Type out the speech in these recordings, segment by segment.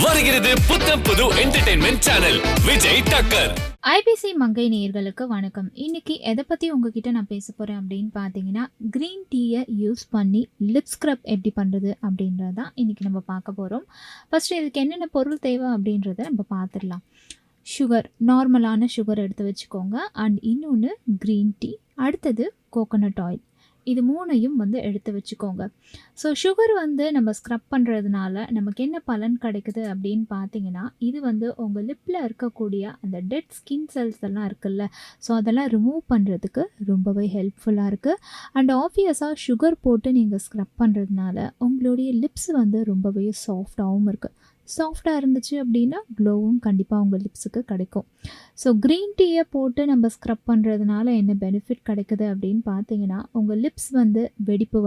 வருகிறது புத்தம் புது என்டர்டெயின்மெண்ட் சேனல் விஜய் டக்கர். IBC மங்கை நேயர்களுக்கு வணக்கம். இன்னைக்கு எதை பற்றி உங்ககிட்ட நான் பேச போகிறேன் அப்படின்னு பார்த்தீங்கன்னா, க்ரீன் டீயை யூஸ் பண்ணி லிப் ஸ்க்ரப் எப்படி பண்ணுறது அப்படின்றது தான் இன்றைக்கி நம்ம பார்க்க போகிறோம். ஃபஸ்ட்டு இதுக்கு என்னென்ன பொருள் தேவை அப்படின்றத நம்ம பார்த்துடலாம். சுகர், நார்மலான சுகர் எடுத்து வச்சுக்கோங்க. அண்ட் இன்னொன்று க்ரீன் டீ, அடுத்தது கோகோனட் ஆயில். இது மூணையும் எடுத்து வச்சுக்கோங்க. ஸோ சுகர் நம்ம ஸ்க்ரப் பண்ணுறதுனால நமக்கு என்ன பலன் கிடைக்குது அப்படின்னு பார்த்தீங்கன்னா, இது உங்கள் லிப்பில் இருக்கக்கூடிய அந்த டெட் ஸ்கின் செல்ஸ் எல்லாம் இருக்குல்ல, ஸோ அதெல்லாம் ரிமூவ் பண்ணுறதுக்கு ரொம்பவே ஹெல்ப்ஃபுல்லாக இருக்குது. அண்ட் ஆப்வியஸாக சுகர் போட்டு நீங்கள் ஸ்க்ரப் பண்ணுறதுனால உங்களுடைய லிப்ஸ் ரொம்பவே சாஃப்டாகவும் இருக்குது. சாஃப்டாக இருந்துச்சு அப்படின்னா க்ளோவும் கண்டிப்பாக உங்கள் லிப்ஸுக்கு கிடைக்கும். ஸோ க்ரீன் டீயை போட்டு நம்ம ஸ்க்ரப் பண்ணுறதுனால என்ன பெனிஃபிட் கிடைக்குது அப்படின்னு பார்த்தீங்கன்னா, உங்கள் லிப்ஸ் வெடிப்பு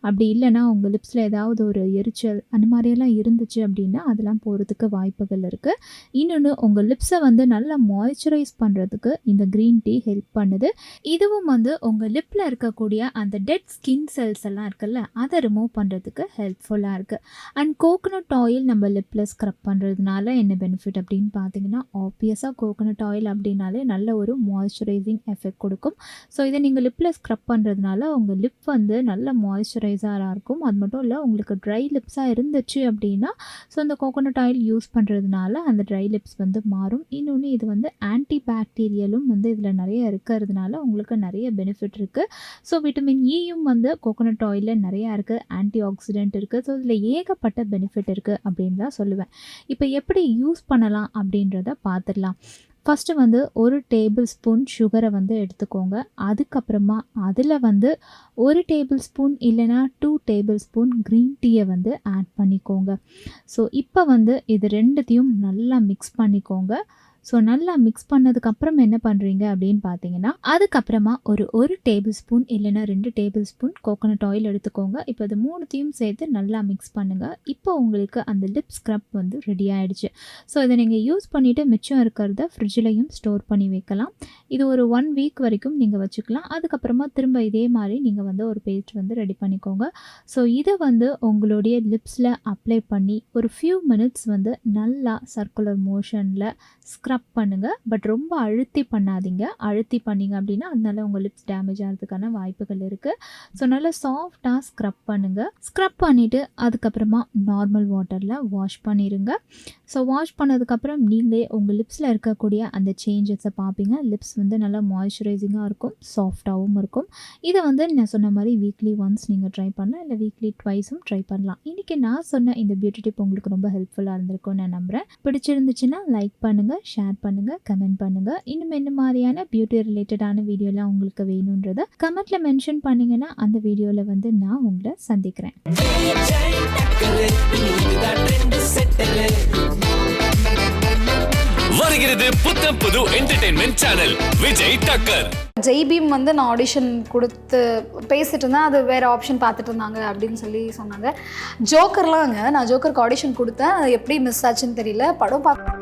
அப்படி இல்லைனா உங்கள் லிப்ஸில் ஏதாவது ஒரு எரிச்சல் அந்த மாதிரியெல்லாம் இருந்துச்சு அப்படின்னா அதெல்லாம் போகிறதுக்கு வாய்ப்புகள் இருக்குது. இன்னொன்று, உங்கள் லிப்ஸை நல்லா மாய்ஸ்சரைஸ் பண்ணுறதுக்கு இந்த க்ரீன் டீ ஹெல்ப் பண்ணுது. இதுவும் உங்கள் லிப்பில் இருக்கக்கூடிய அந்த டெட் ஸ்கின் செல்ஸ் எல்லாம் இருக்குல்ல, அதை ரிமூவ் பண்ணுறதுக்கு ஹெல்ப்ஃபுல்லாக இருக்குது. அண்ட் கோகோனட் ஆயில் நம்ம லிப்பில் ஸ்க்ரப் பண்ணுறதுனால என்ன பெனிஃபிட் அப்படின்னு பார்த்தீங்கன்னா, ஆப்வியஸாக கோகோனட் ஆயில் அப்படின்னாலே நல்ல ஒரு மாய்ஸ்சரைசிங் எஃபெக்ட் கொடுக்கும். ஸோ இதை நீங்கள் லிப்பில் ஸ்க்ரப் பண்ணுறதுனால உங்கள் லிப் நல்ல மாய்ஸ்சரைஸராக இருக்கும். அது மட்டும் இல்லை, உங்களுக்கு ட்ரை லிப்ஸாக இருந்துச்சு அப்படின்னா ஸோ அந்த கோகோனட் ஆயில் யூஸ் பண்ணுறதுனால அந்த ட்ரை லிப்ஸ் மாறும். இன்னொன்று, இது ஆன்டி பாக்டீரியலும் இதில் நிறைய இருக்கிறதுனால உங்களுக்கு நிறைய பெனிஃபிட் இருக்குது. ஸோ விட்டமின் ஈயும் கோகோனட் ஆயிலில் நிறையா இருக்குது, ஆன்டி ஆக்சிடென்ட் இருக்குது. ஸோ இதில் ஏகப்பட்ட பெனிஃபிட் இருக்குது அப்படின்னு தான் சொல்லுவேன். இப்போ எப்படி யூஸ் பண்ணலாம் அப்படின்றத பார்த்துடலாம். ஃபஸ்ட்டு 1 டேபிள் ஸ்பூன் சுகரை எடுத்துக்கோங்க. அதுக்கப்புறமா அதில் 1 டேபிள் ஸ்பூன் இல்லைனா 2 டேபிள் ஸ்பூன் க்ரீன் டீயை ஆட் பண்ணிக்கோங்க. ஸோ இப்போ இது ரெண்டுத்தையும் நல்லா மிக்ஸ் பண்ணிக்கோங்க. ஸோ நல்லா மிக்ஸ் பண்ணதுக்கப்புறம் என்ன பண்ணுறீங்க அப்படின்னு பார்த்தீங்கன்னா, அதுக்கப்புறமா ஒரு டேபிள் ஸ்பூன் இல்லைனா 2 டேபிள் ஸ்பூன் கோகோனட் ஆயில் எடுத்துக்கோங்க. இப்போ அது மூணுத்தையும் சேர்த்து நல்லா மிக்ஸ் பண்ணுங்கள். இப்போ உங்களுக்கு அந்த லிப் ஸ்க்ரப் ரெடி ஆகிடுச்சு. ஸோ இதை நீங்கள் யூஸ் பண்ணிவிட்டு மிச்சம் இருக்கிறத ஃப்ரிட்ஜிலையும் ஸ்டோர் பண்ணி வைக்கலாம். இது ஒரு 1 வீக் வரைக்கும் நீங்கள் வச்சுக்கலாம். அதுக்கப்புறமா திரும்ப இதே மாதிரி நீங்கள் ஒரு பேஸ்ட் ரெடி பண்ணிக்கோங்க. ஸோ இதை உங்களுடைய லிப்ஸில் அப்ளை பண்ணி ஒரு ஃபியூ மினிட்ஸ் நல்லா சர்க்குலர் மோஷனில் ஸ்க்ரப் பண்ணுங்கள். பட் ரொம்ப அழுத்தி பண்ணாதீங்க. அழுத்தி பண்ணிங்க அப்படின்னா அதனால உங்கள் லிப்ஸ் டேமேஜ் ஆகிறதுக்கான வாய்ப்புகள் இருக்குது. ஸோ நல்லா சாஃப்டாக ஸ்க்ரப் பண்ணுங்கள். ஸ்க்ரப் பண்ணிவிட்டு அதுக்கப்புறமா நார்மல் வாட்டரில் வாஷ் பண்ணிடுங்க. ஸோ வாஷ் பண்ணதுக்கப்புறம் நீங்களே உங்கள் லிப்ஸில் இருக்கக்கூடிய அந்த சேஞ்சஸை பார்ப்பீங்க. லிப்ஸ் நல்லா மாய்ஸ்சரைசிங்காக இருக்கும், சாஃப்டாகவும் இருக்கும். இதை நான் சொன்ன மாதிரி வீக்லி ஒன்ஸ் நீங்கள் ட்ரை பண்ணலாம், இல்லை வீக்லி ட்வைஸும் ட்ரை பண்ணலாம். இன்றைக்கி நான் சொன்ன இந்த பியூட்டி டிப் உங்களுக்கு ரொம்ப ஹெல்ப்ஃபுல்லாக இருந்திருக்கும்னு நான் நம்புகிறேன். பிடிச்சிருந்துச்சுன்னா லைக் பண்ணுங்கள், ஷேர் பண்ணுங்கள், கமெண்ட் பண்ணுங்கள். இன்னும் என்ன மாதிரியான பியூட்டி ரிலேட்டடான வீடியோலாம் உங்களுக்கு வேணுன்றதை கமெண்ட்டில் மென்ஷன் பண்ணிங்கன்னா அந்த வீடியோவில் நான் உங்களை சந்திக்கிறேன். வருகிறது புத்தம் புது என்டர்டெயின்மெண்ட் சேனல் விஜய் டக்கர். ஜெய்பீம் நான் ஆடிஷன் கொடுத்து பேசிட்டு இருந்தேன். அது வேறு ஆப்ஷன் பார்த்துட்டு இருந்தாங்க அப்படின்னு சொன்னாங்க. ஜோக்கர்லாங்க, நான் ஜோக்கருக்கு ஆடிஷன் கொடுத்தேன். அது எப்படி மிஸ் ஆச்சுன்னு தெரியல. படம் பார்த்து